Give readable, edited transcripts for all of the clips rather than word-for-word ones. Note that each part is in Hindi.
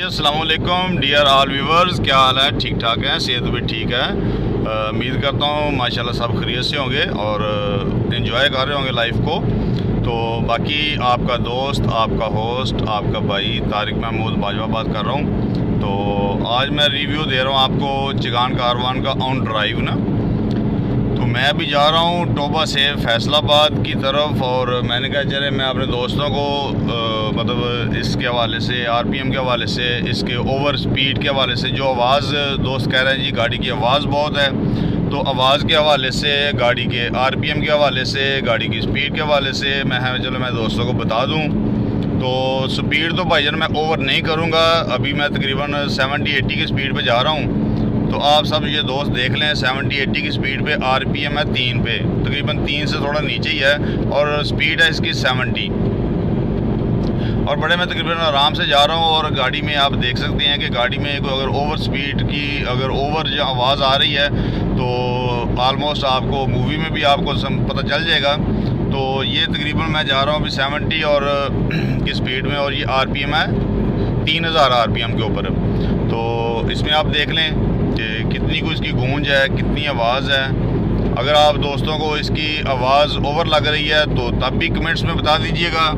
जी अस्सलाम वालेकुम डियर ऑल व्यूवर्स, क्या हाल है? ठीक ठाक है, सेहत भी ठीक है। उम्मीद करता हूँ माशाल्लाह सब खैरियत से होंगे और एंजॉय कर रहे होंगे लाइफ को। तो बाकी आपका दोस्त, आपका होस्ट, आपका भाई तारिक महमूद बाजवा बात कर रहा हूँ। तो आज मैं रिव्यू दे रहा हूँ आपको चिगान कारवान का ऑन ड्राइव ना। तो मैं अभी जा रहा हूँ टोबा से फैसलाबाद की तरफ और मैंने कहा चले मैं अपने दोस्तों को मतलब इसके हवाले से आरपीएम के हवाले से, इसके ओवर स्पीड के हवाले से, जो आवाज़ दोस्त कह रहे हैं जी गाड़ी की आवाज़ बहुत है, तो आवाज़ के हवाले से, गाड़ी के आरपीएम के हवाले से, गाड़ी की स्पीड के हवाले से चलो मैं दोस्तों को बता दूँ। तो स्पीड तो भाईजान मैं ओवर नहीं करूँगा, अभी मैं तकरीबन 70-80 की स्पीड पे जा रहा हूँ। तो आप सब ये दोस्त देख लें 70-80 की स्पीड पे, आरपीएम है 3 पे, तकरीबन 3 से थोड़ा नीचे ही है और स्पीड है इसकी 70 और बड़े मैं तकरीबन आराम से जा रहा हूँ। और गाड़ी में आप देख सकते हैं कि गाड़ी में अगर ओवर स्पीड की अगर ओवर जो आवाज़ आ रही है तो आलमोस्ट आपको मूवी में भी आपको पता चल जाएगा। तो ये तकरीबन मैं जा रहा हूँ अभी 70 और की स्पीड में और ये आरपीएम है 3000 आरपीएम के ऊपर। तो इसमें आप देख लें कि कितनी कुछ इसकी गूंज है, कितनी आवाज़ है। अगर आप दोस्तों को इसकी आवाज़ ओवर लग रही है तो तब भी कमेंट्स में बता दीजिएगा।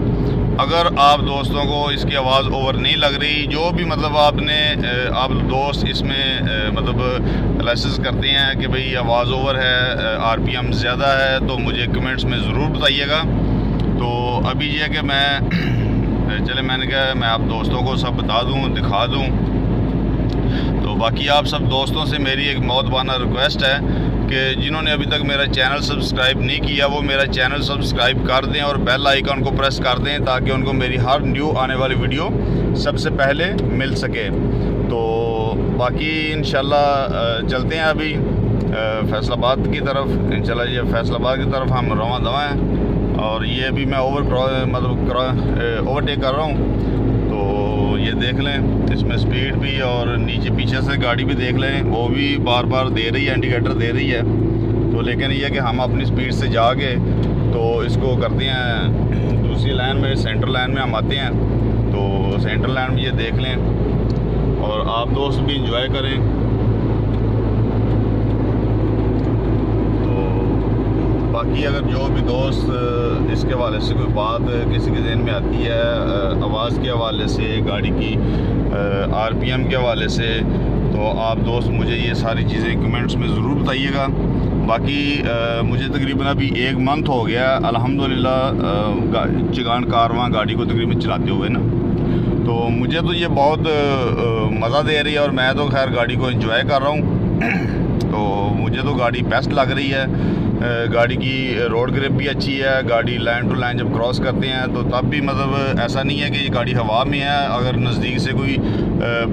अगर आप दोस्तों को इसकी आवाज़ ओवर नहीं लग रही, जो भी मतलब आप दोस्त इसमें मतलब एनालिसिस करते हैं कि भाई आवाज़ ओवर है, आरपीएम ज़्यादा है, तो मुझे कमेंट्स में ज़रूर बताइएगा। तो अभी ये कि मैंने कहा मैं आप दोस्तों को सब बता दूँ, दिखा दूँ। तो बाकी आप सब दोस्तों से मेरी एक मौतबाना रिक्वेस्ट है कि जिन्होंने अभी तक मेरा चैनल सब्सक्राइब नहीं किया वो मेरा चैनल सब्सक्राइब कर दें और बेल आइकन को प्रेस कर दें ताकि उनको मेरी हर न्यू आने वाली वीडियो सबसे पहले मिल सके। तो बाकी इंशाल्लाह चलते हैं अभी फैसलाबाद की तरफ। इंशाल्लाह ये फैसलाबाद की तरफ हम रवां दवा हैं और ये अभी मैं ओवरटेक कर रहा हूँ। तो ये देख लें इसमें स्पीड भी और नीचे पीछे से गाड़ी भी देख लें, वो भी बार बार दे रही है, इंडिकेटर दे रही है। तो लेकिन ये कि हम अपनी स्पीड से जाके तो इसको करते हैं दूसरी लाइन में, सेंटर लाइन में हम आते हैं। तो सेंटर लाइन में ये देख लें और आप दोस्त भी इंजॉय करें। बाकी अगर जो भी दोस्त इसके हवाले से कोई बात किसी के ज़हन में आती है आवाज़ के हवाले से, गाड़ी की आरपीएम के हवाले से, तो आप दोस्त मुझे ये सारी चीज़ें कमेंट्स में ज़रूर बताइएगा। बाकी मुझे तकरीबन अभी 1 मंथ हो गया अल्हम्दुलिल्लाह चिगान कारवां गाड़ी को तकरीबन चलाते हुए ना। तो मुझे तो ये बहुत मज़ा दे रही है और मैं तो खैर गाड़ी को एंजॉय कर रहा हूँ। तो मुझे तो गाड़ी बेस्ट लग रही है। गाड़ी की रोड ग्रिप भी अच्छी है, गाड़ी लाइन टू लाइन जब क्रॉस करते हैं तो तब भी मतलब ऐसा नहीं है कि ये गाड़ी हवा में है। अगर नज़दीक से कोई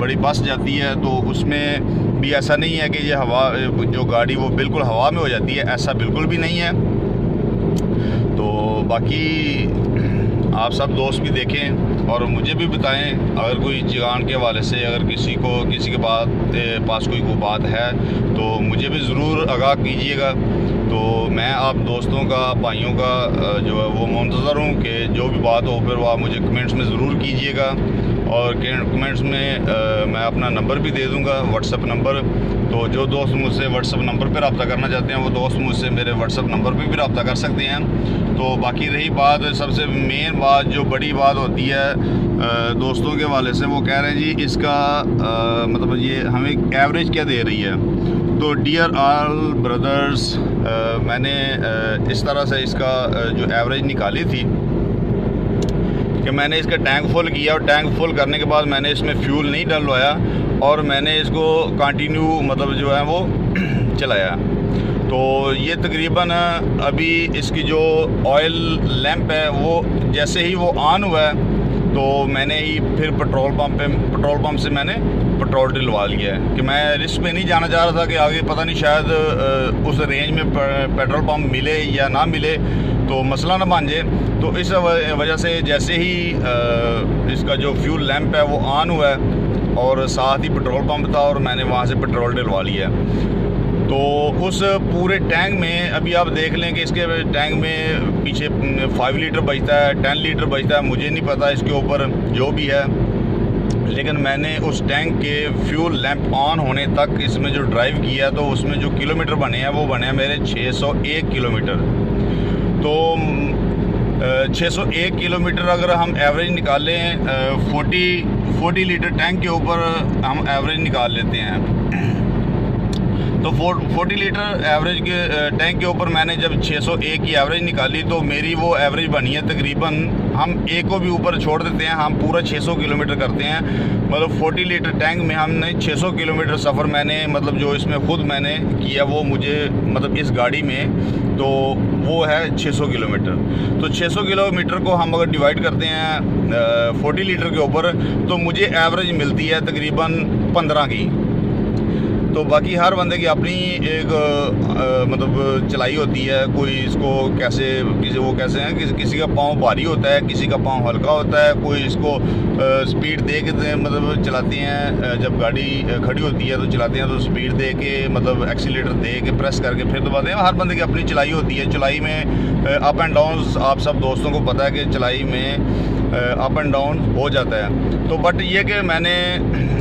बड़ी बस जाती है तो उसमें भी ऐसा नहीं है कि ये हवा जो गाड़ी वो बिल्कुल हवा में हो जाती है, ऐसा बिल्कुल भी नहीं है। तो बाकी आप सब दोस्त भी देखें और मुझे भी बताएं अगर कोई चिगान के हवाले से अगर किसी के पास कोई बात है तो मुझे भी ज़रूर आगाह कीजिएगा। तो मैं आप दोस्तों का, भाइयों का जो है वो मुंतज़र हूँ कि जो भी बात हो फिर वो आप मुझे कमेंट्स में ज़रूर कीजिएगा। और कमेंट्स में मैं अपना नंबर भी दे दूँगा, व्हाट्सअप नंबर। तो जो दोस्त मुझसे व्हाट्सअप नंबर पर रब्ता करना चाहते हैं वो दोस्त मुझसे मेरे व्हाट्सअप नंबर पर भी रब्ता कर सकते हैं। तो बाकी रही बात, सबसे मेन बात जो बड़ी बात होती है दोस्तों के हवाले से, वो कह रहे हैं जी इसका मतलब ये हमें एवरेज क्या दे रही है। तो डियर ऑल ब्रदर्स, मैंने इस तरह से इसका जो एवरेज निकाली थी कि मैंने इसका टैंक फुल किया और टैंक फुल करने के बाद मैंने इसमें फ्यूल नहीं डलवाया और मैंने इसको कंटिन्यू मतलब जो है वो चलाया। तो ये तकरीबन अभी इसकी जो ऑयल लैंप है वो जैसे ही वो ऑन हुआ है तो मैंने ही फिर पेट्रोल पंप से मैंने पेट्रोल डलवा लिया है कि मैं रिस्क में नहीं जाना चाह रहा था कि आगे पता नहीं शायद उस रेंज में पेट्रोल पंप मिले या ना मिले तो मसला ना बन जाए। तो इस वजह से जैसे ही इसका जो फ्यूल लैंप है वो ऑन हुआ है और साथ ही पेट्रोल पंप था और मैंने वहाँ से पेट्रोल डलवा लिया। तो उस पूरे टैंक में अभी आप देख लें कि इसके टैंक में पीछे 5 लीटर बचता है, 10 लीटर बचता है, मुझे नहीं पता इसके ऊपर जो भी है लेकिन मैंने उस टैंक के फ्यूल लैंप ऑन होने तक इसमें जो ड्राइव किया तो उसमें जो किलोमीटर बने हैं वो बने हैं मेरे 601 किलोमीटर। तो 601 किलोमीटर अगर हम एवरेज निकालें 40 लीटर टैंक के ऊपर हम एवरेज निकाल लेते हैं, तो 40 लीटर एवरेज के टैंक के ऊपर मैंने जब 601 की एवरेज निकाली तो मेरी वो एवरेज बनी है तकरीबन, हम एक को भी ऊपर छोड़ देते हैं, हम पूरा 600 किलोमीटर करते हैं। मतलब 40 लीटर टैंक में हमने 600 किलोमीटर सफ़र मैंने मतलब जो इसमें ख़ुद मैंने किया वो मुझे मतलब इस गाड़ी में तो वो है 600 किलोमीटर। तो 600 किलोमीटर को हम अगर डिवाइड करते हैं 40 लीटर के ऊपर तो मुझे एवरेज मिलती है तकरीबन 15 की। तो बाकी हर बंदे की अपनी एक मतलब चलाई होती है, कोई इसको कैसे वो कैसे हैं, किसी का पाँव भारी होता है, किसी का पाँव हल्का होता है, कोई इसको स्पीड दे के मतलब चलाते हैं, जब गाड़ी खड़ी होती है तो चलाते हैं तो स्पीड दे के मतलब एक्सीलेटर दे के प्रेस करके फिर दबाते हैं। हर बंदे की अपनी चलाई होती है। चलाई में अप एंड डाउन आप सब दोस्तों को पता है कि चलाई में अप एंड डाउन हो जाता है। तो बट ये कि मैंने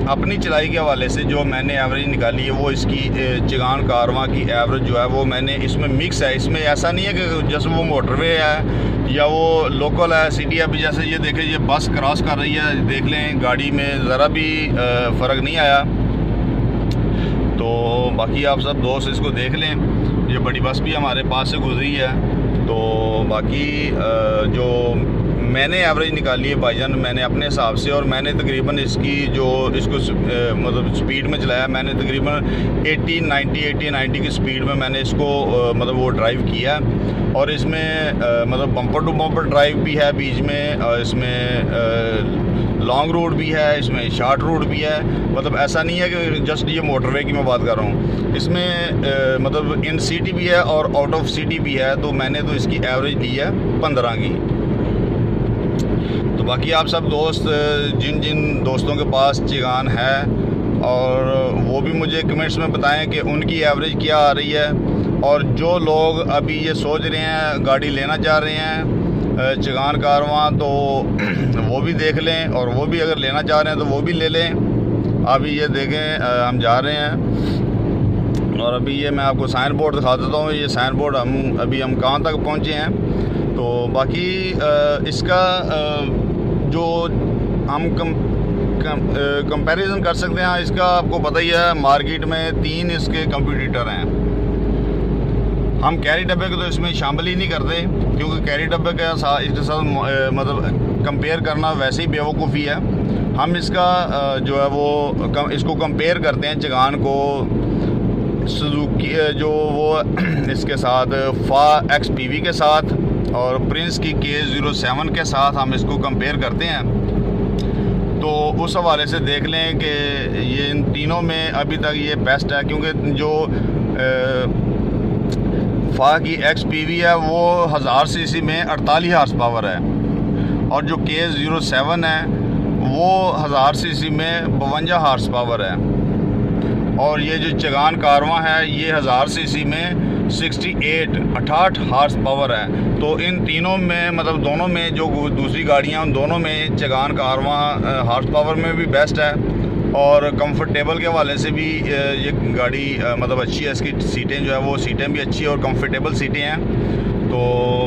अपनी चलाई के हवाले से जो मैंने एवरेज निकाली है वो इसकी चिगान कारवां की एवरेज जो है वो मैंने इसमें मिक्स है। इसमें ऐसा नहीं है कि जैसे वो मोटरवे है या वो लोकल है सिटी है। अभी जैसे ये देखें ये बस क्रॉस कर रही है, देख लें गाड़ी में ज़रा भी फ़र्क नहीं आया। तो बाकी आप सब दोस्त इसको देख लें, ये बड़ी बस भी हमारे पास से गुजरी है। तो बाकी जो मैंने एवरेज निकाली है भाईजान मैंने अपने हिसाब से, और मैंने तकरीबन इसकी जो इसको मतलब स्पीड में चलाया, मैंने तकरीबन 80 90 की स्पीड में मैंने इसको मतलब वो ड्राइव किया। और इसमें मतलब बम्पर टू बम्पर ड्राइव भी है बीच में, इसमें लॉन्ग रूट भी है, इसमें शॉर्ट रूट भी है। मतलब ऐसा नहीं है कि जस्ट ये मोटरवे की मैं बात कर रहा हूँ, इसमें मतलब इन सिटी भी है और आउट ऑफ सिटी भी है। तो मैंने तो इसकी एवरेज ली है 15 की। तो बाकी आप सब दोस्त जिन जिन दोस्तों के पास चिगान है और वो भी मुझे कमेंट्स में बताएं कि उनकी एवरेज क्या आ रही है। और जो लोग अभी ये सोच रहे हैं गाड़ी लेना चाह रहे हैं चिगान कारवां तो वो भी देख लें, और वो भी अगर लेना चाह रहे हैं तो वो भी ले लें। अभी ये देखें हम जा रहे हैं और अभी ये मैं आपको साइन बोर्ड दिखा देता हूँ। ये साइन बोर्ड हम कहाँ तक पहुँचे हैं। तो बाकी इसका जो हम कंपैरिजन कर सकते हैं, इसका आपको पता ही है मार्केट में 3 इसके कंपटीटर हैं। हम कैरी डब्बे को तो इसमें शामिल ही नहीं करते, क्योंकि कैरी डब्बे के साथ इसके साथ मतलब कंपेयर करना वैसे ही बेवकूफ़ी है। हम इसका जो है वो इसको कंपेयर करते हैं चिगान को सुजुकी जो वो इसके साथ फा XPV के साथ और प्रिंस की K07 के साथ हम इसको कंपेयर करते हैं। तो उस हवाले से देख लें कि ये इन तीनों में अभी तक ये बेस्ट है, क्योंकि जो फा की XPV है वो 1000 सीसी में 48 हार्स पावर है, और जो K07 है वो 1000 सीसी में 52 हार्स पावर है, और ये जो चिगान कारवां है ये 1000 सीसी में 68 हार्स पावर है। तो इन तीनों में मतलब दोनों में जो दूसरी गाड़ियाँ उन दोनों में चिगान कारवां हार्स पावर में भी बेस्ट है, और कंफर्टेबल के हवाले से भी ये गाड़ी मतलब अच्छी है। इसकी सीटें जो है वो सीटें भी अच्छी और कंफर्टेबल सीटें हैं। तो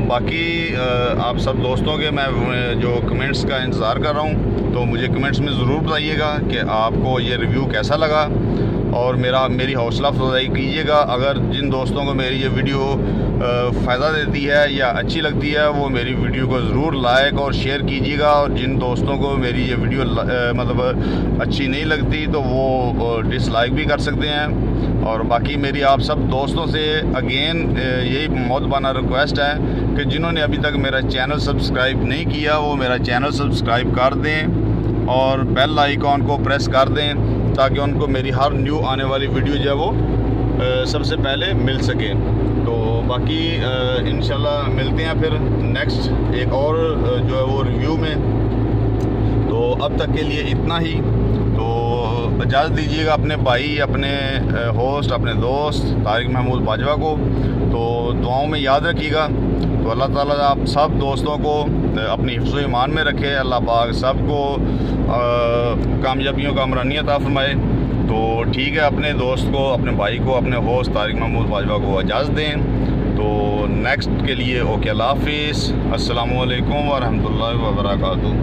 बाकी आप सब दोस्तों के मैं जो कमेंट्स का इंतज़ार कर रहा हूँ, तो मुझे कमेंट्स में ज़रूर बताइएगा कि आपको ये रिव्यू कैसा लगा, और मेरी हौसला अफजाई कीजिएगा। अगर जिन दोस्तों को मेरी ये वीडियो फ़ायदा देती है या अच्छी लगती है वो मेरी वीडियो को ज़रूर लाइक और शेयर कीजिएगा, और जिन दोस्तों को मेरी ये वीडियो मतलब अच्छी नहीं लगती तो वो डिसलाइक भी कर सकते हैं। और बाकी मेरी आप सब दोस्तों से अगेन यही मोहब्बाना रिक्वेस्ट है कि जिन्होंने अभी तक मेरा चैनल सब्सक्राइब नहीं किया वो मेरा चैनल सब्सक्राइब कर दें और बेल आइकॉन को प्रेस कर दें, ताकि उनको मेरी हर न्यू आने वाली वीडियो जो है वो सबसे पहले मिल सके। तो बाकी इंशाल्लाह मिलते हैं फिर नेक्स्ट एक और जो है वो रिव्यू में। तो अब तक के लिए इतना ही। तो इजाज़त दीजिएगा अपने भाई, अपने होस्ट, अपने दोस्त तारिक महमूद बाजवा को। तो दुआओं में याद रखिएगा। तो अल्लाह ताला आप सब दोस्तों को अपनी हिफ्ज़ ईमान में रखे, अल्लाह पाक सबको कामयाबियों का अमरानियत अता फरमाए। तो ठीक है, अपने दोस्त को, अपने भाई को, अपने होस्ट तारिक महमूद बाजवा को इजाज़त दें। तो नेक्स्ट के लिए ओके, अल्लाह हाफिज़, अस्सलामु अलैकुम व रहमतुल्लाहि व बरकातुहू।